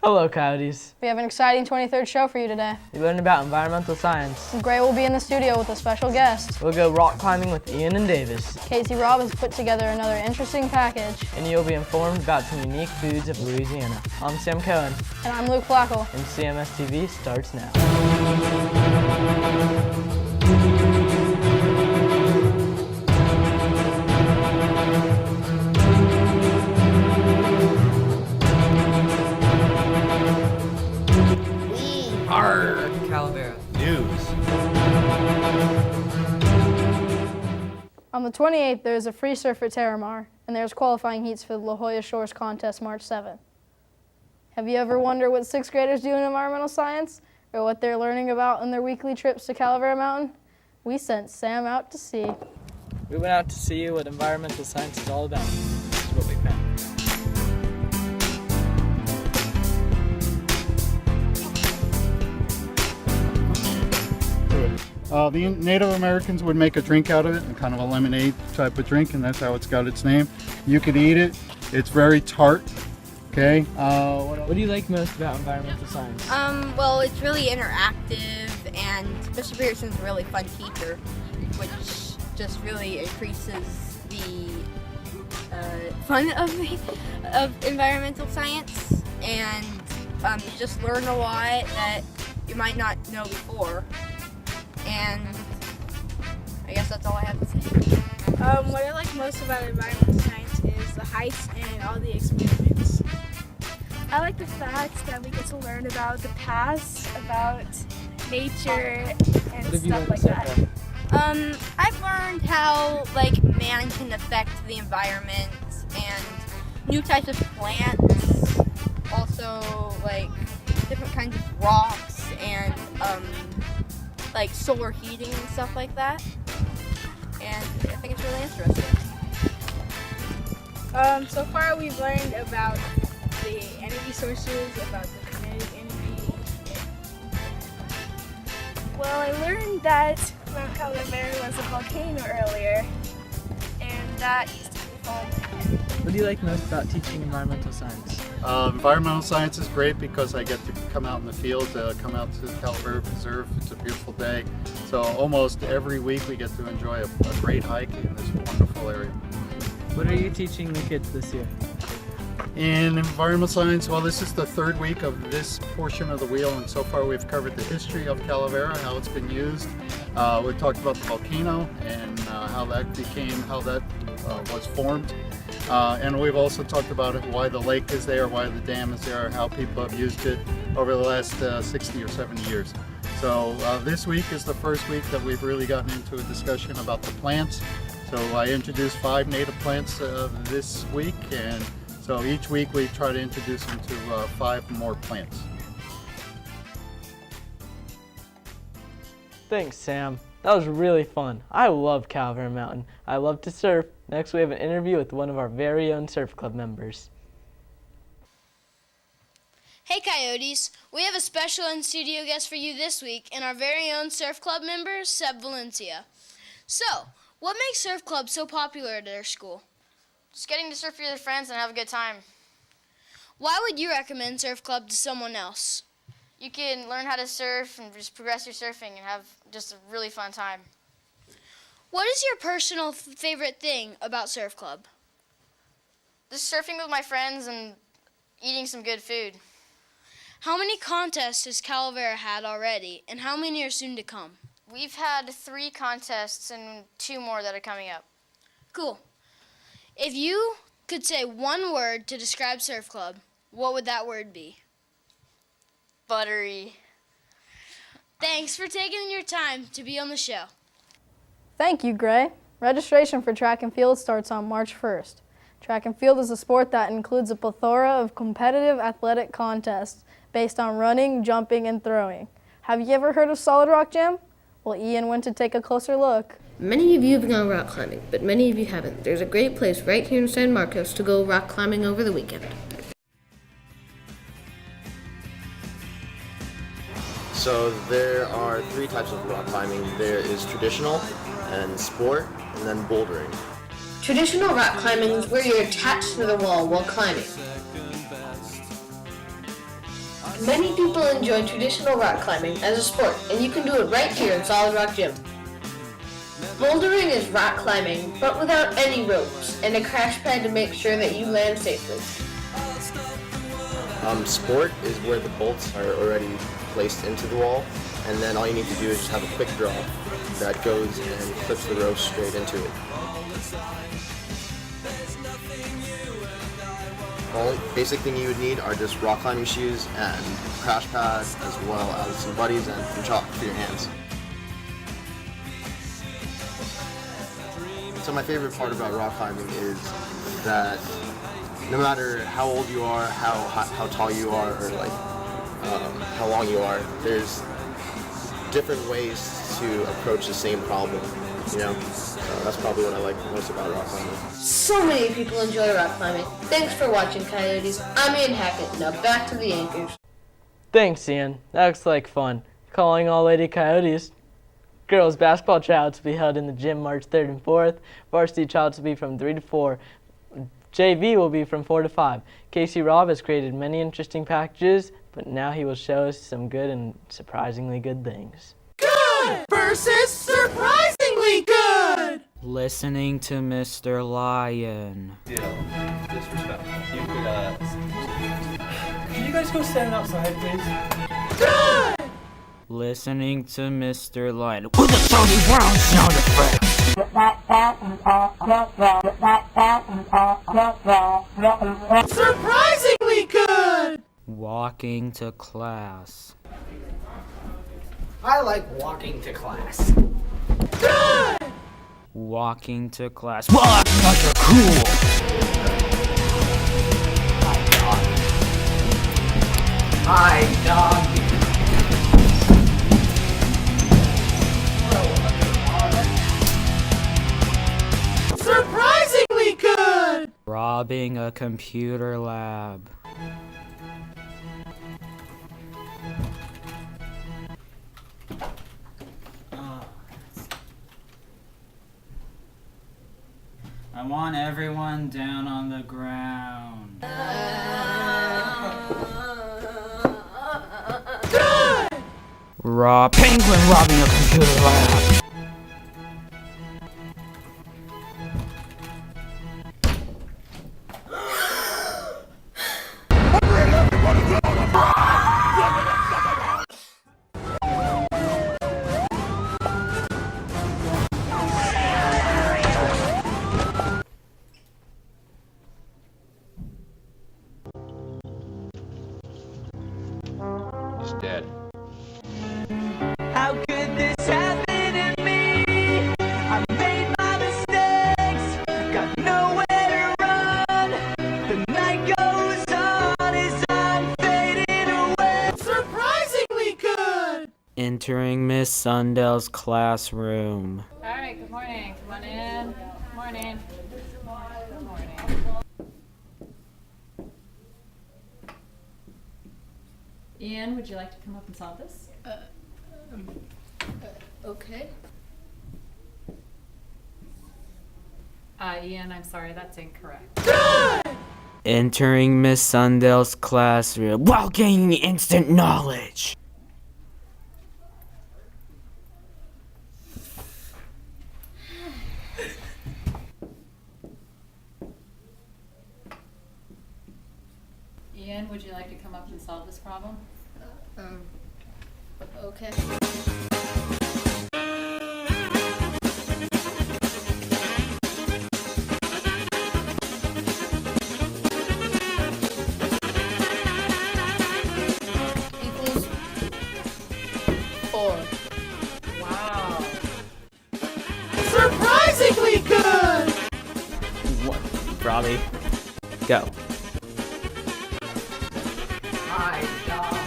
Hello, Coyotes. We have an exciting 23rd show for you today. We learned about environmental science. Gray will be in the studio with a special guest. We'll go rock climbing with Ian and Davis. Casey Robb has put together another interesting package. And you'll be informed about some unique foods of Louisiana. I'm Sam Cohen. And I'm Luke Flacco. And Cmstv starts now. Calavera. News. On the 28th, there is a free surf at Terramar, and there's qualifying heats for the La Jolla Shores Contest March 7th. Have you ever wondered what 6th graders do in environmental science, or what they're learning about in their weekly trips to Calavera Mountain? We sent Sam out to see. We went out to see what environmental science is all about. This is what we found. The Native Americans would make a drink out of it, kind of a lemonade type of drink, and that's how it's got its name. You could eat it. It's very tart. Okay. What do you like most about environmental science? Well, it's really interactive, and Mr. Peterson's a really fun teacher, which just really increases the fun of environmental science, and you just learn a lot that you might not know before. And I guess that's all I have to say. What I like most about environmental science is the hikes and all the experiments. I like the fact that we get to learn about the past, about nature, and stuff like that. I've learned how man can affect the environment and new types of plants, also different kinds of rocks and solar heating and stuff like that. And I think it's really interesting. So far we've learned about the energy sources, about the kinetic energy. Well, I learned that Mount Calavera was a volcano earlier, and that used to be fun. What do you like most about teaching environmental science? Environmental science is great because I get to come out in the field, come out to the Calavera Preserve. It's a beautiful day. So almost every week we get to enjoy a great hike in this wonderful area. What are you teaching the kids this year? In environmental science, well, this is the third week of this portion of the wheel, and so far we've covered the history of Calavera, how it's been used. We've talked about the volcano and how that was formed. And we've also talked about why the lake is there, why the dam is there, how people have used it over the last 60 or 70 years. So this week is the first week that we've really gotten into a discussion about the plants. So I introduced 5 native plants this week, and so each week we try to introduce them to 5 more plants. Thanks, Sam. That was really fun. I love Calavera Mountain. I love to surf. Next, we have an interview with one of our very own surf club members. Hey Coyotes, we have a special in-studio guest for you this week and our very own surf club member, Seb Valencia. So, what makes surf clubs so popular at their school? Just getting to surf with your friends and have a good time. Why would you recommend surf club to someone else? You can learn how to surf and just progress your surfing and have just a really fun time. What is your personal favorite thing about surf club? Just surfing with my friends and eating some good food. How many contests has Calavera had already, and how many are soon to come? We've had 3 contests and 2 more that are coming up. Cool. If you could say one word to describe surf club, what would that word be? Buttery. Thanks for taking your time to be on the show. Thank you, Gray. Registration for track and field starts on March 1st. Track and field is a sport that includes a plethora of competitive athletic contests based on running, jumping, and throwing. Have you ever heard of Solid Rock Gym? Well, Ian went to take a closer look. Many of you have gone rock climbing, but many of you haven't. There's a great place right here in San Marcos to go rock climbing over the weekend. So there are 3 types of rock climbing. There is traditional, and sport, and then bouldering. Traditional rock climbing is where you're attached to the wall while climbing. Many people enjoy traditional rock climbing as a sport, and you can do it right here in Solid Rock Gym. Bouldering is rock climbing, but without any ropes, and a crash pad to make sure that you land safely. Sport is where the bolts are already placed into the wall, and then all you need to do is just have a quick draw that goes and clips the rope straight into it. The only basic thing you would need are just rock climbing shoes and crash pad, as well as some buddies and some chalk for your hands. So my favorite part about rock climbing is that no matter how old you are, how tall you are, or like how long you are, there's different ways to approach the same problem, you know? So that's probably what I like most about rock climbing. So many people enjoy rock climbing. Thanks for watching, Coyotes. I'm Ian Hackett. Now back to the anchors. Thanks, Ian. That looks like fun. Calling all Lady Coyotes. Girls basketball tryouts will be held in the gym March 3rd and 4th. Varsity tryouts will be from 3 to 4. JV will be from 4 to 5. Casey Robb has created many interesting packages, but now he will show us some good and surprisingly good things. Good versus surprisingly good! Listening to Mr. Lion. Disrespectful. You could, Can you guys go stand outside, please? Good! Listening to Mr. Lion. With a 30-round sound effect. Surprisingly good! Walking to class. I like walking to class. Good! Walking to class. Well, that's not so cool! Hi, dog. Surprisingly good! Robbing a computer lab. I want everyone down on the ground. Good! Penguin robbing a computer lab. He's dead. How could this happen to me? I made my mistakes, got nowhere to run. The night goes on as I'm fading away. Surprisingly good! Entering Miss Sundell's classroom. All right, good morning. Come on in. Good morning. Good morning. Ian, would you like to come up and solve this? Okay. Ian, I'm sorry, that's incorrect. Entering Miss Sundell's classroom while gaining instant knowledge. Ian, would you like to come up and solve this problem? Okay. Equals 4. Wow. Surprisingly good! What? Robbie, go. Hi, dog.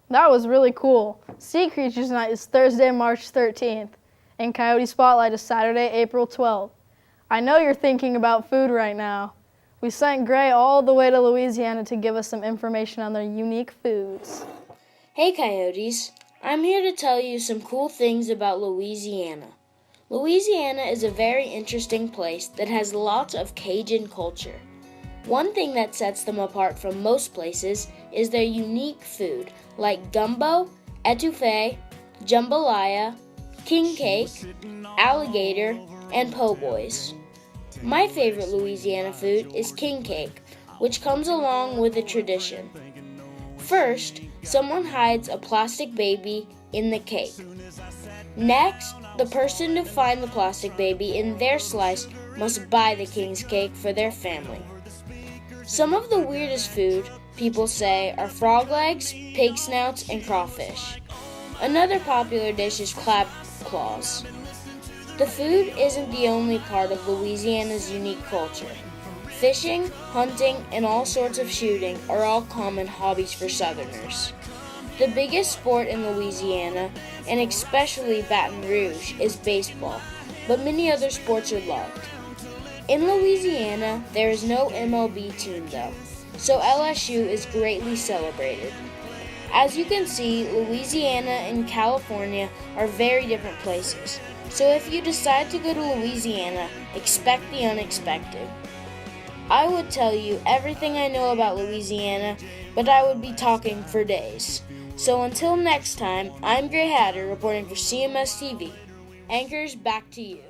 That was really cool. Sea Creatures Night is Thursday, March 13th, and Coyote Spotlight is Saturday, April 12th. I know you're thinking about food right now. We sent Gray all the way to Louisiana to give us some information on their unique foods. Hey Coyotes, I'm here to tell you some cool things about Louisiana. Louisiana is a very interesting place that has lots of Cajun culture. One thing that sets them apart from most places is their unique food, like gumbo, etouffee, jambalaya, king cake, alligator, and po' boys. My favorite Louisiana food is king cake, which comes along with a tradition. First, someone hides a plastic baby in the cake. Next, the person to find the plastic baby in their slice must buy the king's cake for their family. Some of the weirdest food people say are frog legs, pig snouts, and crawfish. Another popular dish is crab claws. The food isn't the only part of Louisiana's unique culture. Fishing, hunting, and all sorts of shooting are all common hobbies for Southerners. The biggest sport in Louisiana, and especially Baton Rouge, is baseball, but many other sports are loved. In Louisiana, there is no MLB team though, so LSU is greatly celebrated. As you can see, Louisiana and California are very different places, so if you decide to go to Louisiana, expect the unexpected. I would tell you everything I know about Louisiana, but I would be talking for days. So until next time, I'm Gray Hatter reporting for Cmstv. Anchors, back to you.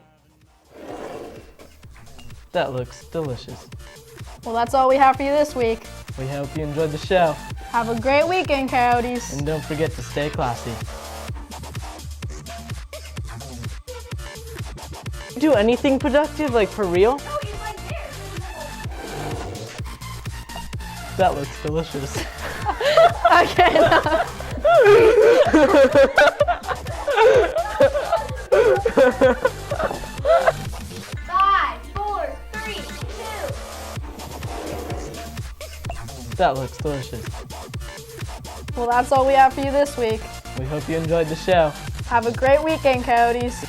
That looks delicious. Well, that's all we have for you this week. We hope you enjoyed the show. Have a great weekend, Coyotes. And don't forget to stay classy. Do anything productive, like for real? That looks delicious. I cannot. 5, 4, 3, 2. That looks delicious. Well, that's all we have for you this week. We hope you enjoyed the show. Have a great weekend, Coyotes.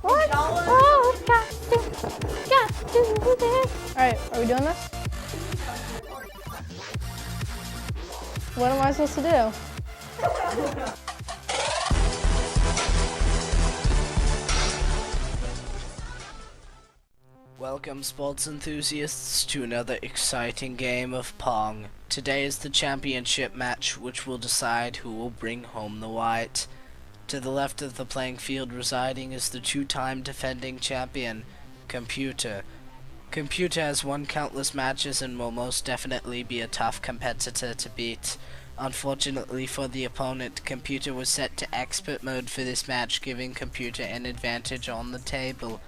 What? Oh, got to do this. All right, are we doing this? What am I supposed to do? Welcome sports enthusiasts to another exciting game of Pong. Today is the championship match which will decide who will bring home the white. To the left of the playing field residing is the two-time defending champion, Computer. Computer has won countless matches and will most definitely be a tough competitor to beat. Unfortunately for the opponent, Computer was set to expert mode for this match, giving Computer an advantage on the table.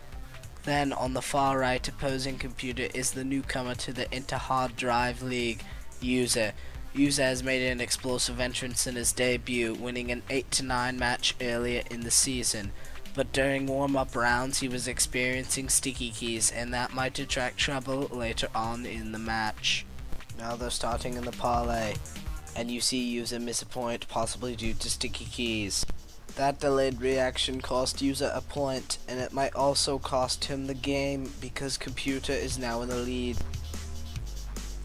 Then, on the far right, opposing Computer is the newcomer to the Inter-Hard Drive League, User. User has made an explosive entrance in his debut, winning an 8-9 match earlier in the season. But during warm-up rounds, he was experiencing sticky keys, and that might attract trouble later on in the match. Now they're starting in the parlay, and you see User miss a point, possibly due to sticky keys. That delayed reaction cost User a point, and it might also cost him the game because Computer is now in the lead.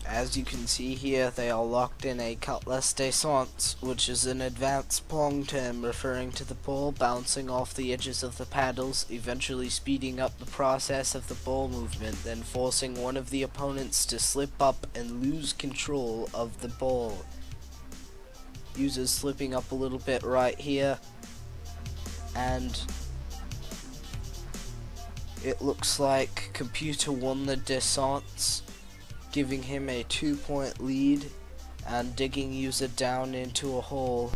As you can see here, they are locked in a cutlass descente, which is an advanced Pong term referring to the ball bouncing off the edges of the paddles, eventually speeding up the process of the ball movement, then forcing one of the opponents to slip up and lose control of the ball. User's slipping up a little bit right here, and it looks like Computer won the descente, giving him a 2-point lead and digging User down into a hole.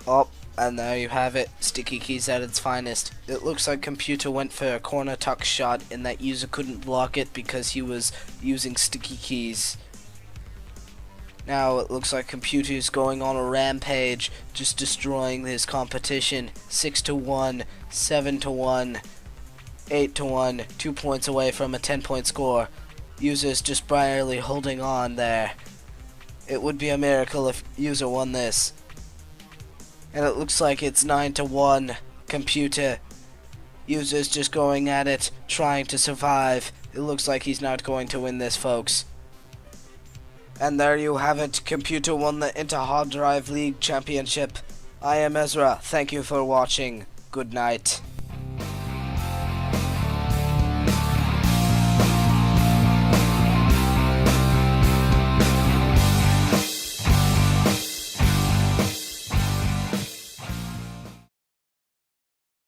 Oh, and there you have it, sticky keys at its finest. It looks like Computer went for a corner tuck shot and that User couldn't block it because he was using sticky keys. Now it looks like Computer is going on a rampage, just destroying his competition. 6-1, 7-1, 8-1, 2 points away from a 10-point score. User's just barely holding on there. It would be a miracle if User won this. And it looks like it's 9-1, Computer. User's just going at it, trying to survive. It looks like he's not going to win this, folks. And there you have it. Computer won the Inter-Hard Drive League Championship. I am Ezra. Thank you for watching. Good night.